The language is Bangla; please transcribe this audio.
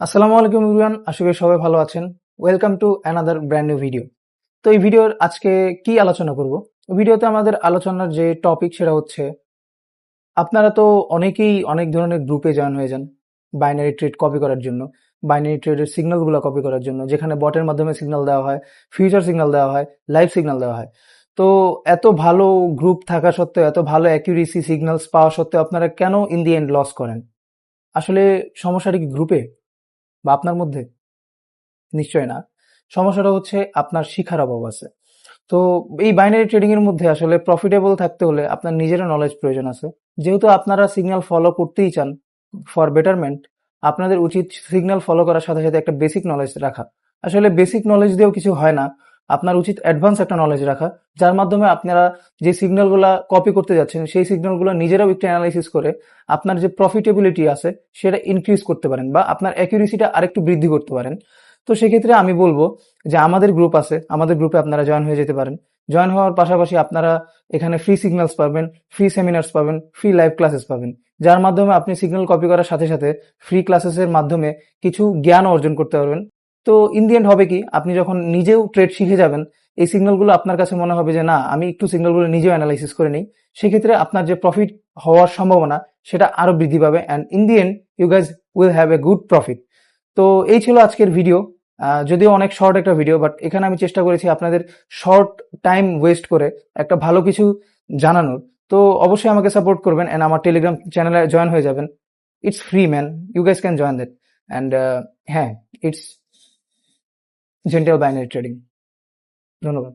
আসসালামু আলাইকুম এভরিওয়ান, আশা করি সবাই ভালো আছেন। Welcome to another brand new video. তো এই ভিডিওর আজকে কি আলোচনা করব? ভিডিওতে আমাদের আলোচনার যে টপিক সেটা হচ্ছে, আপনারা তো অনেকেই অনেক ধরনের গ্রুপে জয়েন হয়ে যান বাইনারি ট্রেড কপি করার জন্য, বাইনারি ট্রেডের সিগন্যালগুলো কপি করার জন্য, যেখানে বটের মাধ্যমে সিগন্যাল দেওয়া হয়, ফিউচার সিগন্যাল দেওয়া হয়, লাইভ সিগন্যাল দেওয়া হয়। তো এত ভালো গ্রুপ থাকা সত্ত্বেও, এত ভালো অ্যাকিউরেসি সিগন্যালস পাওয়া সত্ত্বেও আপনারা কেন ইন দি এন্ড লস করেন? আসলে সমস্যাটা কি গ্রুপে বা আপনার মধ্যে? নিশ্চয় না। সমস্যাটা হচ্ছে আপনার শিখার অভাব আছে। তো এই বাইনারি ট্রেডিং এর মধ্যে আসলে প্রফিটেবল থাকতে হলে আপনার নিজেরও নলেজ প্রয়োজন আছে। যেহেতু আপনারা সিগন্যাল ফলো করতেই চান ফর বেটারমেন্ট, আপনাদের উচিত সিগন্যাল ফলো করার সাথে সাথে একটা বেসিক নলেজ রাখা। আসলে বেসিক নলেজ দিয়েও কিছু হয় না, আপনার উচিত অ্যাডভান্স একটা নলেজ রাখা, যার মাধ্যমে আপনারা যে সিগন্যালগুলা কপি করতে যাচ্ছেন সেই সিগন্যালগুলো নিজেরাও একটু অ্যানালাইসিস করে আপনার যে প্রফিটেবিলিটি আছে সেটা ইনক্রিজ করতে পারেন বা আপনার অ্যাকিউরেসিটা আরেকটু বৃদ্ধি করতে পারেন। তো সেক্ষেত্রে আমি বলবো যে আমাদের গ্রুপ আছে, আমাদের গ্রুপে আপনারা জয়েন হয়ে যেতে পারেন। জয়েন হওয়ার পাশাপাশি আপনারা এখানে ফ্রি সিগন্যালস পাবেন, ফ্রি সেমিনার্স পাবেন, ফ্রি লাইভ ক্লাসেস পাবেন, যার মাধ্যমে আপনি সিগন্যাল কপি করার সাথে সাথে ফ্রি ক্লাসেসের মাধ্যমে কিছু জ্ঞান অর্জন করতে পারবেন। তো ইন দি এন্ড হবে কি, আপনি যখন নিজেও ট্রেড শিখে যাবেন, এই সিগন্যালগুলো আপনার কাছে মনে হবে যে না, আমি একটু সিগন্যালগুলো নিজেও অ্যানালাইসিস করে নিই। সেক্ষেত্রে আপনার যে প্রফিট হওয়ার সম্ভাবনা সেটা আরো বৃদ্ধি পাবে, and in the end you guys will have a good profit. তো এই ছিল আজকের ভিডিও। যদিও অনেক শর্ট একটা ভিডিও, বাট এখানে আমি চেষ্টা করেছি আপনাদের শর্ট টাইম ওয়েস্ট করে একটা ভালো কিছু জানানোর। তো অবশ্যই আমাকে সাপোর্ট করবেন অ্যান্ড আমার টেলিগ্রাম চ্যানেলে জয়েন হয়ে যাবেন। It's free man, you guys can join that. And হ্যাঁ, ইটস জেন্টাল বাইনারি ট্রেডিং। ধন্যবাদ।